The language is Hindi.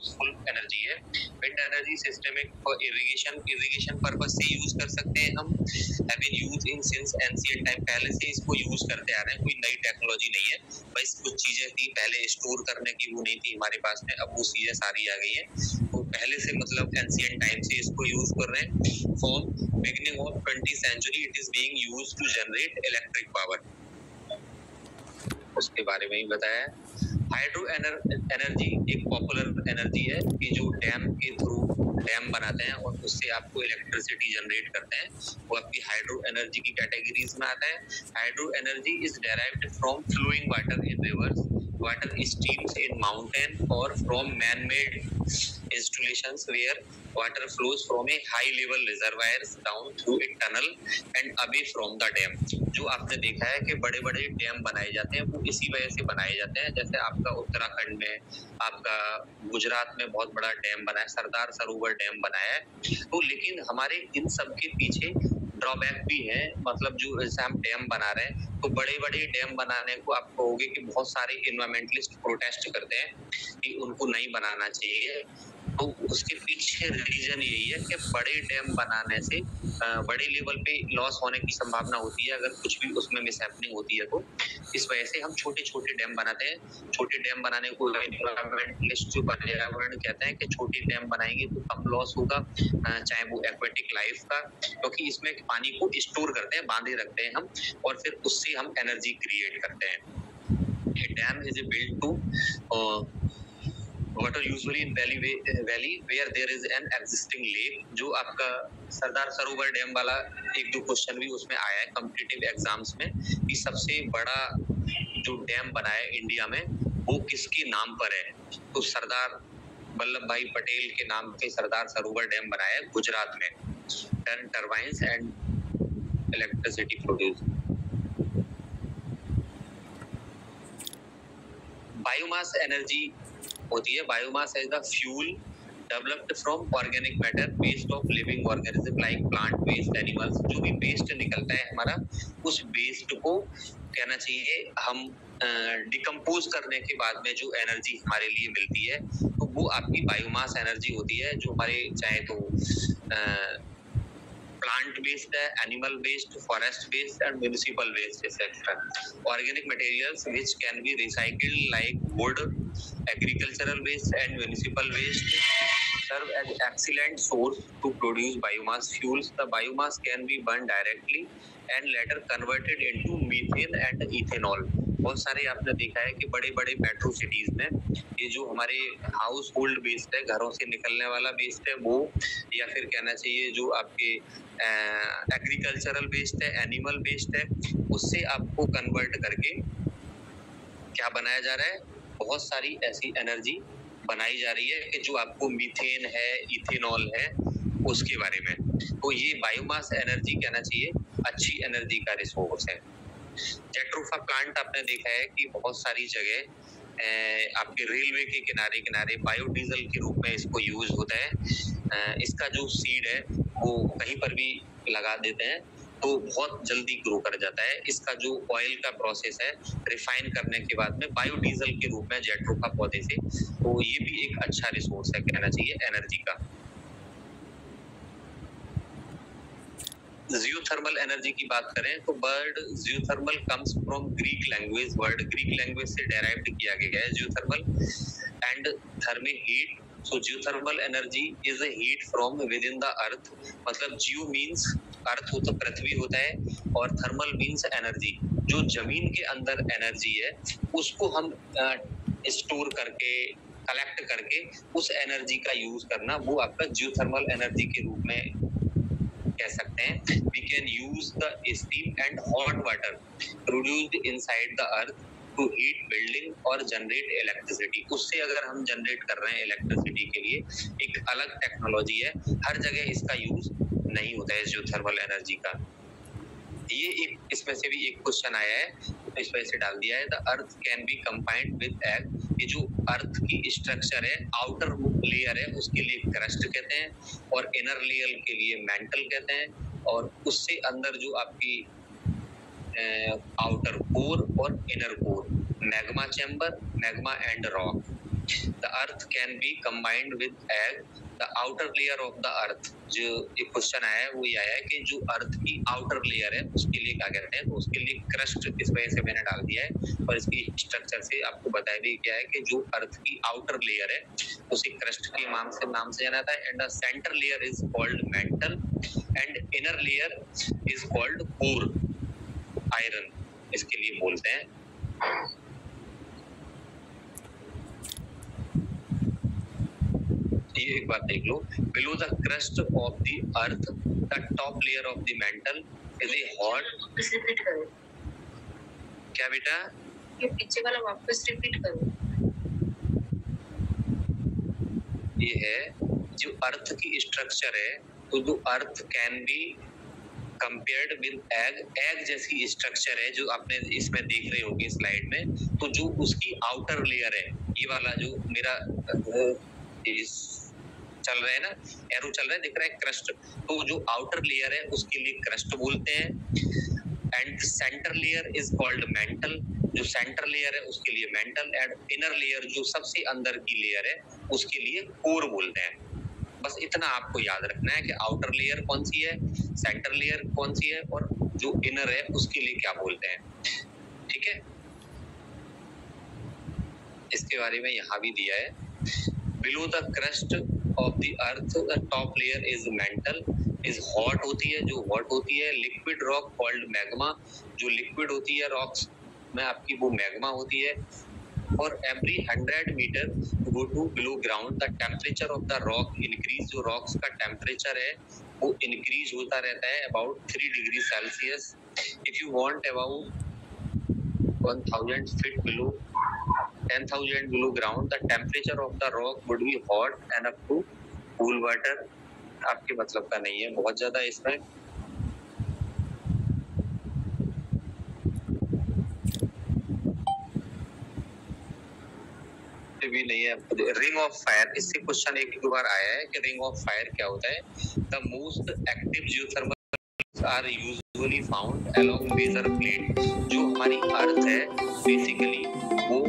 यूजफुल एनर्जी है। Wind energy systemic for irrigation purpose से यूज कर सकते हैं हम। Have been used in since ancient time, पहले से इसको यूज करते आ रहे हैं, कोई नई टेक्नोलॉजी नहीं है। बस कुछ चीजें थी पहले स्टोर करने की, वो नहीं थी हमारे पास में, अब वो चीजें सारी आ गई है। तो पहले से मतलब एंशिएंट टाइम से इसको यूज कर रहे हैं। From beginning of 20th century it is being used to generate electric power, उसके बारे में ही बताया है। हाइड्रो एनर्जी एक पॉपुलर एनर्जी है कि जो डैम के थ्रू डैम बनाते हैं और उससे आपको इलेक्ट्रिसिटी जनरेट करते हैं, वो आपकी हाइड्रो एनर्जी की कैटेगरीज में आता है। Hydro energy is derived from flowing water in rivers, water streams in mountain और from man made installations where water flows from a high level reservoirs down through a tunnel and away from the dam। जो आपने देखा है कि बड़े बड़े डैम बनाए जाते हैं वो इसी वजह से बनाए जाते हैं। जैसे आपका उत्तराखंड में, आपका गुजरात में बहुत बड़ा डैम बना है, सरदार सरोवर डैम बनाया है। तो लेकिन हमारे इन सब के पीछे ड्रॉबैक भी है, मतलब जो जैसे हम डैम बना रहे हैं तो बड़े बड़े डैम बनाने को आप कहोगे कि बहुत सारे इन्वायरमेंटलिस्ट प्रोटेस्ट करते हैं कि उनको नहीं बनाना चाहिए। तो उसके पीछे रीजन यही है कि बड़े डैम बनाने से बड़े लेवल पे लॉस होने की संभावना होती है अगर कुछ भी उसमें मिसहैपनिंग होती है। तो इस वजह से हम छोटे छोटे डैम बनाते हैं। छोटे डैम बनाने को एनवायरमेंटलिस्ट जो पर्यावरण कहते हैं कि छोटे डैम बनाएंगे तो कम लॉस होगा, चाहे वो एक्वेटिक लाइफ का, क्योंकि इसमें पानी को स्टोर करते हैं, बांधे रखते हैं हम, और फिर उससे हम एनर्जी क्रिएट करते हैं। Dam is built to water usually in valley where there is an existing lake। जो आपका सरदार सरोवर डैम वाला एक दो क्वेश्चन भी उसमें आया है कॉम्पिटिटिव एग्जाम्स में कि सबसे बड़ा जो डैम बना है इंडिया में वो किसके नाम पर है, तो सरदार वल्लभ भाई पटेल के नाम पे सरदार सरोवर डैम बनाया है गुजरात में। 10 turbines and electricity produce. Biomass energy होती है। Biomass is the fuel developed from organic matter waste of living organism like plant waste, animals. जो भी वेस्ट निकलता है हमारा, उस वेस्ट को कहना चाहिए हम डिकम्पोज करने के बाद में जो एनर्जी हमारे लिए मिलती है तो वो आपकी बायोमास एनर्जी होती है। जो हमारे चाहे तो प्लांट वेस्ट है, animal waste, forest waste and municipal waste etcetera. Organic materials which can be recycled like wood, agricultural waste and municipal waste serve as excellent source to produce biomass fuels। The biomass can be burned directly and later converted into methane and ethanol। बहुत सारे आपने देखा है कि बड़े बड़े मेट्रो सिटीज में ये जो हमारे हाउस होल्ड वेस्ट है, घरों से निकलने वाला वेस्ट है वो, या फिर कहना चाहिए जो आपके एग्रीकल्चरल वेस्ट है, एनिमल वेस्ट है, उससे आपको कन्वर्ट करके क्या बनाया जा रहा है, बहुत सारी ऐसी एनर्जी बनाई जा रही है कि जो आपको मीथेन है, इथेनॉल है, उसके बारे में। तो ये बायोमास एनर्जी कहना चाहिए अच्छी एनर्जी का रिसोर्स है। जेट्रोफा प्लांट आपने देखा है कि बहुत सारी जगह आपके रेलवे के किनारे किनारे बायोडीजल के रूप में इसको यूज होता है। इसका जो सीड है वो कहीं पर भी लगा देते हैं तो बहुत जल्दी ग्रो कर जाता है। इसका जो ऑयल का प्रोसेस है रिफाइन करने के बाद में बायोडीजल के रूप में जेट्रोफा पौधे से, तो ये भी एक अच्छा रिसोर्स है कहना चाहिए एनर्जी का। जियोथर्मल एनर्जी की बात करें तो word geothermal comes from Greek language, word Greek language से डेराइव्ड किया गया है जियोथर्मल, एंड थर्मी heat. So geothermal energy is a heat from within the earth. मतलब जियो मीन्स अर्थ हो तो पृथ्वी होता है, और थर्मल मीन्स एनर्जी। जो जमीन के अंदर एनर्जी है उसको हम स्टोर करके, कलेक्ट करके उस एनर्जी का यूज करना, वो आपका जियोथर्मल एनर्जी के रूप में कह सकते हैं। We can use the steam and hot water produced inside the earth to heat building और जनरेट इलेक्ट्रिसिटी। उससे अगर हम जनरेट कर रहे हैं इलेक्ट्रिसिटी के लिए, एक अलग टेक्नोलॉजी है, हर जगह इसका यूज नहीं होता है जियोथर्मल एनर्जी का। ये एक इसमें से भी एक क्वेश्चन आया है तो इस वजह से डाल दिया है। The earth can be combined with egg. ये जो अर्थ की स्ट्रक्चर है, आउटर लेयर है, उसके लिए क्रस्ट कहते हैं, और इनर लेयर के लिए मेंटल कहते हैं, और उससे अंदर जो आपकी आउटर कोर और inner core, magma chamber, magma and rock. The earth can be combined with egg the outer layer of the अर्थ। जो एक क्वेश्चन आया है वो ये आया है कि जो अर्थ की आउटर लेयर है उसके लिए क्या कहते हैं, तो उसके लिए क्रस्ट इस वजह से मैंने डाल दिया है और इसकी स्ट्रक्चर से आपको बताया भी गया है कि जो अर्थ की आउटर लेयर है उसे क्रस्ट के नाम से जाना जाता है। And the centre layer is called mantle and inner layer is called core, iron इसके लिए बोलते हैं। ये एक बात देख लो, below the crust of the earth the top layer of the mantle is a hot. Repeat करो। क्या बेटा? ये पीछे वाला वापस रिपीट करो। ये है जो अर्थ की स्ट्रक्चर है, तो जो earth can be compared with egg, egg जैसी स्ट्रक्चर है जो आपने इसमें देख रहे होंगे स्लाइड में। तो जो उसकी आउटर लेयर है, ये वाला जो मेरा चल रहा है ना, एरो चल रहा है, दिख रहा है क्रस्ट, तो जो आउटर लेयर है उसके लिए क्रस्ट बोलते हैं। And centre layer is called mental, जो सेंटर लेयर है उसके लिए मेंटल। एंड इनर लेयर जो सबसे अंदर की लेयर है उसके लिए कोर बोलते हैं। बस इतना आपको याद रखना है कि आउटर लेयर कौन सी है, सेंटर लेयर कौन सी है और जो इनर है उसके लिए क्या बोलते हैं। ठीक है, इसके बारे में यहाँ भी दिया है। Below the crust of the earth the top layer is mental, is hot होती है, जो हॉट होती है। लिक्विड रॉक कॉल्ड मैग्मा, जो लिक्विड होती है रॉक्स में आपकी वो मैग्मा होती है। और every 100 meter go to below ground the temperature of the rock increase, जो रॉक्स का टेम्परेचर है वो इंक्रीज होता रहता है about 3 degree Celsius. If you want about 1000 feet below 10,000 below ground the temperature of the rock would be hot enough to cool water। आपके मतलब का नहीं है बहुत ज्यादा इसमें। भी नहीं है। रिंग ऑफ फायर, इससे क्वेश्चन एक बार आया है कि रिंग ऑफ फायर क्या होता है। The most active geothermal are usually found along major plate, जो हमारी अर्थ है बेसिकली वो